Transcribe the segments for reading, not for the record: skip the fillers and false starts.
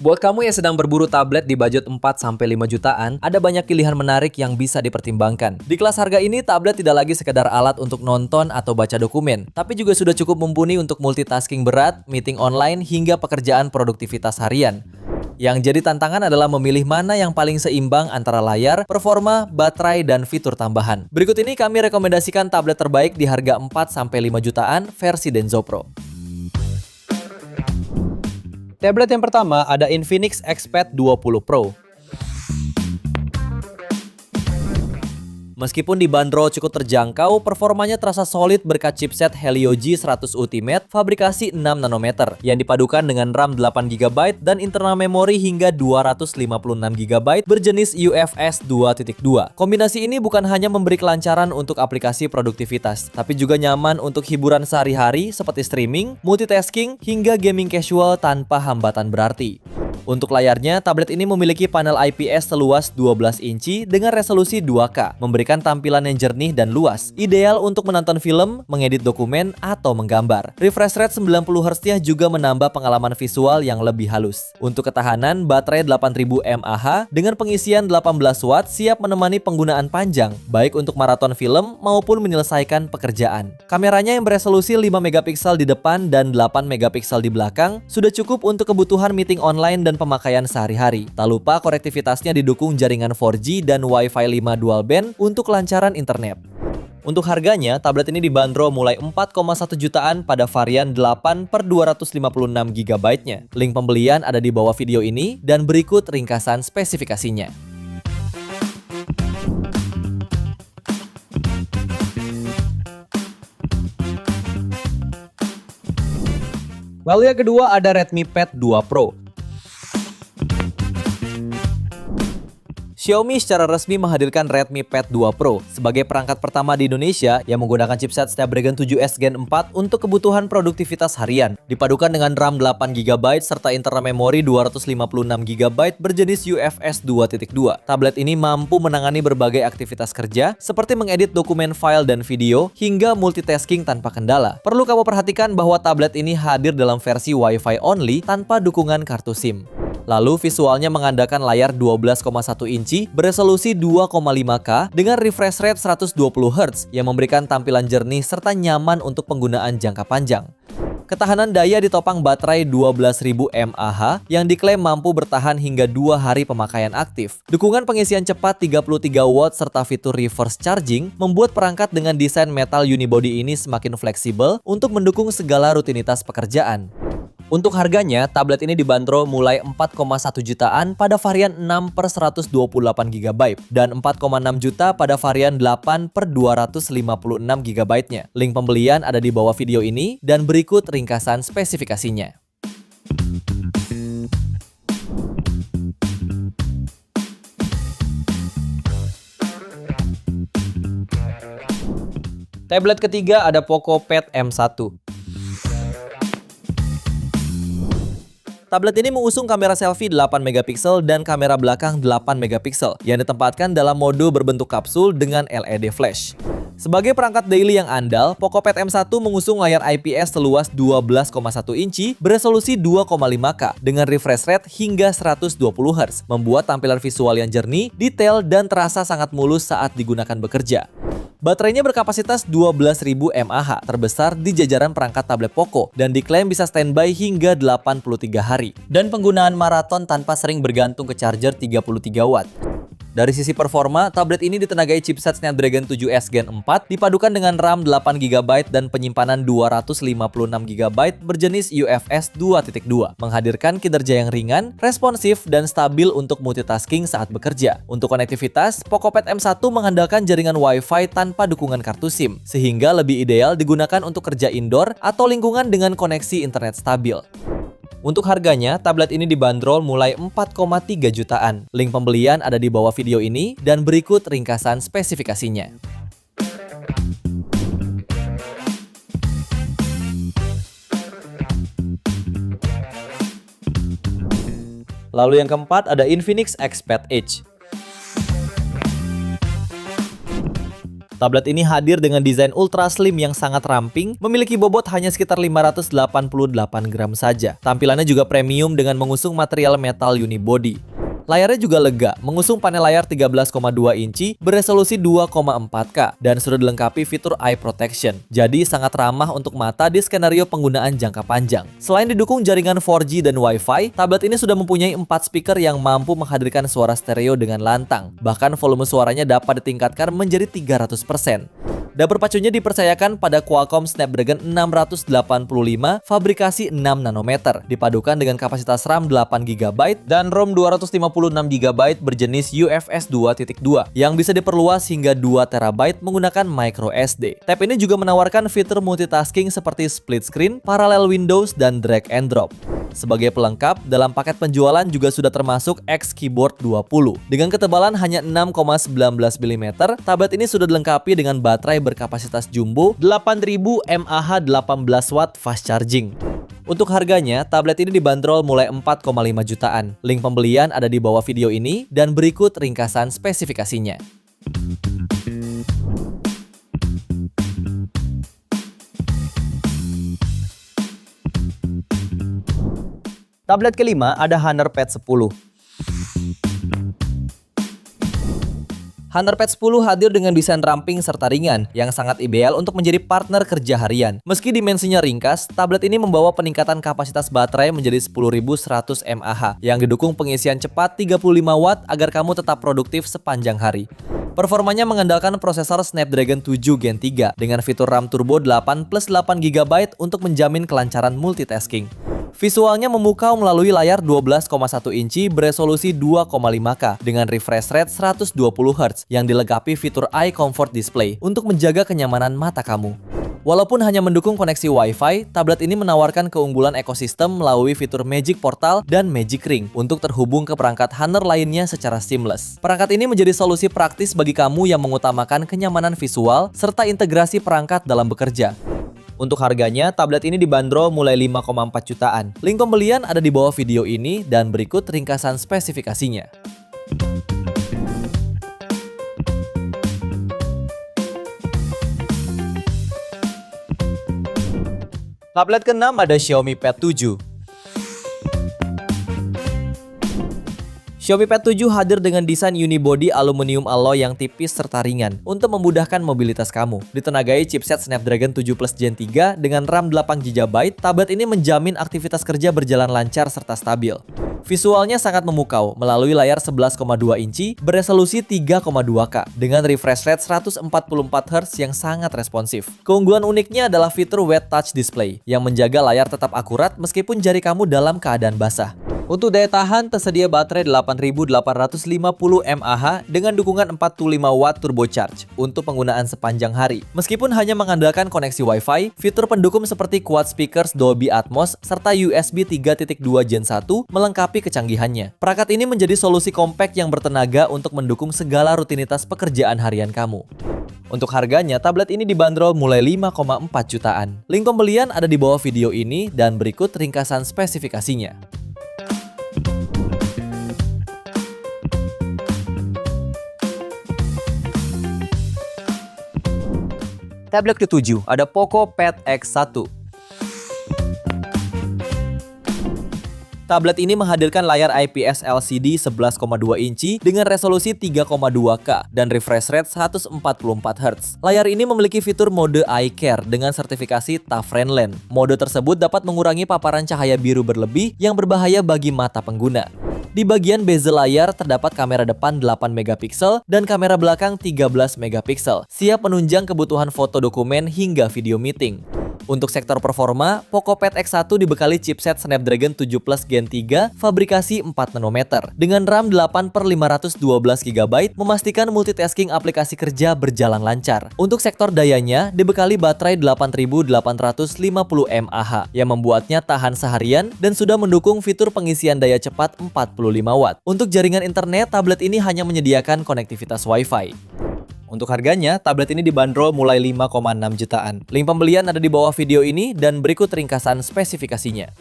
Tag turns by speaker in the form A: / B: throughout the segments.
A: Buat kamu yang sedang berburu tablet di budget 4-5 jutaan, ada banyak pilihan menarik yang bisa dipertimbangkan. Di kelas harga ini, tablet tidak lagi sekedar alat untuk nonton atau baca dokumen, tapi juga sudah cukup mumpuni untuk multitasking berat, meeting online, hingga pekerjaan produktivitas harian. Yang jadi tantangan adalah memilih mana yang paling seimbang antara layar, performa, baterai, dan fitur tambahan. Berikut ini kami rekomendasikan tablet terbaik di harga 4-5 jutaan versi Denso Pro. Tablet yang pertama ada Infinix XPad 20 Pro. Meskipun dibanderol cukup terjangkau, performanya terasa solid berkat chipset Helio G100 Ultimate fabrikasi 6 nanometer yang dipadukan dengan RAM 8GB dan internal memori hingga 256GB berjenis UFS 2.2. Kombinasi ini bukan hanya memberi kelancaran untuk aplikasi produktivitas, tapi juga nyaman untuk hiburan sehari-hari seperti streaming, multitasking, hingga gaming casual tanpa hambatan berarti. Untuk layarnya, tablet ini memiliki panel IPS seluas 12 inci dengan resolusi 2K, memberikan tampilan yang jernih dan luas, ideal untuk menonton film, mengedit dokumen, atau menggambar. Refresh rate 90Hz juga menambah pengalaman visual yang lebih halus. Untuk ketahanan, baterai 8000 mAh dengan pengisian 18 watt siap menemani penggunaan panjang, baik untuk maraton film maupun menyelesaikan pekerjaan. Kameranya yang beresolusi 5 megapiksel di depan dan 8 megapiksel di belakang sudah cukup untuk kebutuhan meeting online dan pemakaian sehari-hari. Tak lupa konektivitasnya didukung jaringan 4G dan Wi-Fi 5 dual band untuk kelancaran internet. Untuk harganya, tablet ini dibanderol mulai 4,1 jutaan pada varian 8/256GB-nya. Link pembelian ada di bawah video ini dan berikut ringkasan spesifikasinya. Lalu yang kedua ada Redmi Pad 2 Pro. Xiaomi secara resmi menghadirkan Redmi Pad 2 Pro sebagai perangkat pertama di Indonesia yang menggunakan chipset Snapdragon 7S Gen 4 untuk kebutuhan produktivitas harian. Dipadukan dengan RAM 8GB serta internal memori 256GB berjenis UFS 2.2. Tablet ini mampu menangani berbagai aktivitas kerja seperti mengedit dokumen file dan video hingga multitasking tanpa kendala. Perlu kamu perhatikan bahwa tablet ini hadir dalam versi Wi-Fi only tanpa dukungan kartu SIM. Lalu visualnya mengandalkan layar 12,1 inci beresolusi 2,5K dengan refresh rate 120Hz yang memberikan tampilan jernih serta nyaman untuk penggunaan jangka panjang. Ketahanan daya ditopang baterai 12.000 mAh yang diklaim mampu bertahan hingga 2 hari pemakaian aktif. Dukungan pengisian cepat 33 watt serta fitur reverse charging membuat perangkat dengan desain metal unibody ini semakin fleksibel untuk mendukung segala rutinitas pekerjaan. Untuk harganya, tablet ini dibanderol mulai 4,1 jutaan pada varian 6/128GB dan 4,6 juta pada varian 8/256GB-nya. Link pembelian ada di bawah video ini dan berikut ringkasan spesifikasinya. Tablet ketiga ada Poco Pad M1. Tablet ini mengusung kamera selfie 8 megapiksel dan kamera belakang 8 megapiksel yang ditempatkan dalam mode berbentuk kapsul dengan LED flash. Sebagai perangkat daily yang andal, Poco Pad M1 mengusung layar IPS seluas 12,1 inci beresolusi 2,5K dengan refresh rate hingga 120Hz, membuat tampilan visual yang jernih, detail, dan terasa sangat mulus saat digunakan bekerja. Baterainya berkapasitas 12.000 mAh, terbesar di jajaran perangkat tablet Poco, dan diklaim bisa standby hingga 83 hari. Dan penggunaan maraton tanpa sering bergantung ke charger 33 watt. Dari sisi performa, tablet ini ditenagai chipset Snapdragon 7S Gen 4 dipadukan dengan RAM 8GB dan penyimpanan 256GB berjenis UFS 2.2, menghadirkan kinerja yang ringan, responsif, dan stabil untuk multitasking saat bekerja. Untuk konektivitas, Poco Pad M1 mengandalkan jaringan Wi-Fi tanpa dukungan kartu SIM, sehingga lebih ideal digunakan untuk kerja indoor atau lingkungan dengan koneksi internet stabil. Untuk harganya, tablet ini dibanderol mulai 4,3 jutaan. Link pembelian ada di bawah video ini dan berikut ringkasan spesifikasinya. Lalu yang keempat ada Infinix XPad Edge. Tablet ini hadir dengan desain ultra slim yang sangat ramping, memiliki bobot hanya sekitar 588 gram saja. Tampilannya juga premium dengan mengusung material metal unibody. Layarnya juga lega, mengusung panel layar 13,2 inci beresolusi 2,4K dan sudah dilengkapi fitur eye protection. Jadi sangat ramah untuk mata di skenario penggunaan jangka panjang. Selain didukung jaringan 4G dan Wi-Fi, tablet ini sudah mempunyai 4 speaker yang mampu menghadirkan suara stereo dengan lantang. Bahkan volume suaranya dapat ditingkatkan menjadi 300%. Dapur pacunya dipercayakan pada Qualcomm Snapdragon 685 fabrikasi 6 nanometer, dipadukan dengan kapasitas RAM 8GB dan ROM 256GB berjenis UFS 2.2 yang bisa diperluas hingga 2TB menggunakan microSD. Tab ini juga menawarkan fitur multitasking seperti split screen, parallel windows, dan drag and drop. Sebagai pelengkap, dalam paket penjualan juga sudah termasuk X Keyboard 20. Dengan ketebalan hanya 6,19 mm, tablet ini sudah dilengkapi dengan baterai berkapasitas jumbo 8000 mAh 18W fast charging. Untuk harganya, tablet ini dibanderol mulai 4,5 jutaan. Link pembelian ada di bawah video ini dan berikut ringkasan spesifikasinya. Tablet kelima ada Honor Pad 10. Honor Pad 10 hadir dengan desain ramping serta ringan yang sangat ideal untuk menjadi partner kerja harian. Meski dimensinya ringkas, tablet ini membawa peningkatan kapasitas baterai menjadi 10.100 mAh yang didukung pengisian cepat 35 Watt agar kamu tetap produktif sepanjang hari. Performanya mengandalkan prosesor Snapdragon 7 Gen 3 dengan fitur RAM turbo 8 plus 8GB untuk menjamin kelancaran multitasking. Visualnya memukau melalui layar 12,1 inci beresolusi 2,5K dengan refresh rate 120Hz yang dilengkapi fitur Eye Comfort Display untuk menjaga kenyamanan mata kamu. Walaupun hanya mendukung koneksi Wi-Fi, tablet ini menawarkan keunggulan ekosistem melalui fitur Magic Portal dan Magic Ring untuk terhubung ke perangkat Honor lainnya secara seamless. Perangkat ini menjadi solusi praktis bagi kamu yang mengutamakan kenyamanan visual serta integrasi perangkat dalam bekerja. Untuk harganya, tablet ini dibanderol mulai 5,4 jutaan. Link pembelian ada di bawah video ini dan berikut ringkasan spesifikasinya. Tablet ke-6 ada Xiaomi Pad 7. Xiaomi Pad 7 hadir dengan desain unibody aluminium alloy yang tipis serta ringan untuk memudahkan mobilitas kamu. Ditenagai chipset Snapdragon 7 Plus Gen 3 dengan RAM 8GB, tablet ini menjamin aktivitas kerja berjalan lancar serta stabil. Visualnya sangat memukau melalui layar 11,2 inci beresolusi 3,2K dengan refresh rate 144Hz yang sangat responsif. Keunggulan uniknya adalah fitur Wet Touch Display yang menjaga layar tetap akurat meskipun jari kamu dalam keadaan basah. Untuk daya tahan, tersedia baterai 8850 mAh dengan dukungan 45 Watt turbocharge untuk penggunaan sepanjang hari. Meskipun hanya mengandalkan koneksi Wi-Fi, fitur pendukung seperti quad speakers Dolby Atmos serta USB 3.2 Gen 1 melengkapi kecanggihannya. Perangkat ini menjadi solusi kompak yang bertenaga untuk mendukung segala rutinitas pekerjaan harian kamu. Untuk harganya, tablet ini dibanderol mulai 5,4 jutaan. Link pembelian ada di bawah video ini dan berikut ringkasan spesifikasinya. Tablet ke-7 ada Poco Pad X1. Tablet ini menghadirkan layar IPS LCD 11,2 inci dengan resolusi 3,2K dan refresh rate 144Hz. Layar ini memiliki fitur mode Eye Care dengan sertifikasi TUF Friendly. Mode tersebut dapat mengurangi paparan cahaya biru berlebih yang berbahaya bagi mata pengguna. Di bagian bezel layar terdapat kamera depan 8MP dan kamera belakang 13MP, siap menunjang kebutuhan foto dokumen hingga video meeting. Untuk sektor performa, Poco Pad X1 dibekali chipset Snapdragon 7 Plus Gen 3 fabrikasi 4 nanometer dengan RAM 8/512GB memastikan multitasking aplikasi kerja berjalan lancar. Untuk sektor dayanya, dibekali baterai 8850 mAh yang membuatnya tahan seharian dan sudah mendukung fitur pengisian daya cepat 45 Watt. Untuk jaringan internet, tablet ini hanya menyediakan konektivitas Wi-Fi. Untuk harganya, tablet ini dibanderol mulai 5,6 jutaan. Link pembelian ada di bawah video ini dan berikut ringkasan spesifikasinya.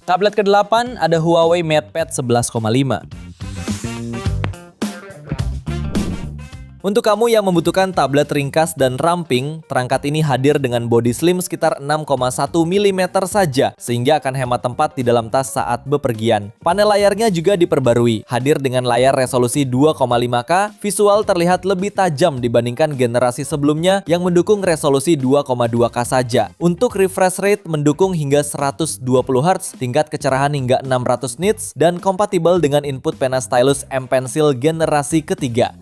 A: Tablet ke-8 ada Huawei MatePad 11,5. Untuk kamu yang membutuhkan tablet ringkas dan ramping, perangkat ini hadir dengan bodi slim sekitar 6,1 mm saja, sehingga akan hemat tempat di dalam tas saat bepergian. Panel layarnya juga diperbarui, hadir dengan layar resolusi 2,5K, visual terlihat lebih tajam dibandingkan generasi sebelumnya yang mendukung resolusi 2,2K saja. Untuk refresh rate mendukung hingga 120 Hz, tingkat kecerahan hingga 600 nits, dan kompatibel dengan input pena stylus M Pencil generasi ketiga.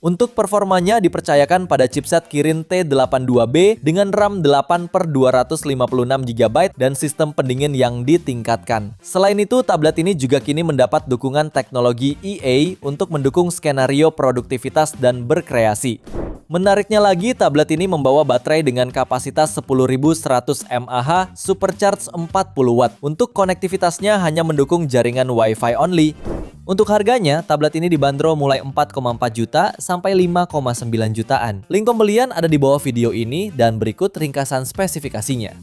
A: Untuk performanya dipercayakan pada chipset Kirin T82B dengan RAM 8/256GB dan sistem pendingin yang ditingkatkan. Selain itu, tablet ini juga kini mendapat dukungan teknologi EA untuk mendukung skenario produktivitas dan berkreasi. Menariknya lagi, tablet ini membawa baterai dengan kapasitas 10.100 mAh supercharge 40 Watt. Untuk konektivitasnya hanya mendukung jaringan Wi-Fi only. Untuk harganya, tablet ini dibanderol mulai 4,4 juta sampai 5,9 jutaan. Link pembelian ada di bawah video ini dan berikut ringkasan spesifikasinya.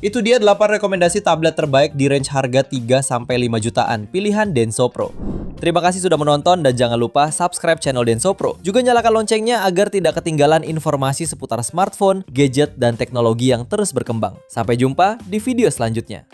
A: Itu dia 8 rekomendasi tablet terbaik di range harga 3-5 jutaan pilihan Denso Pro. Terima kasih sudah menonton dan jangan lupa subscribe channel Denso Pro. Juga nyalakan loncengnya agar tidak ketinggalan informasi seputar smartphone, gadget, dan teknologi yang terus berkembang. Sampai jumpa di video selanjutnya.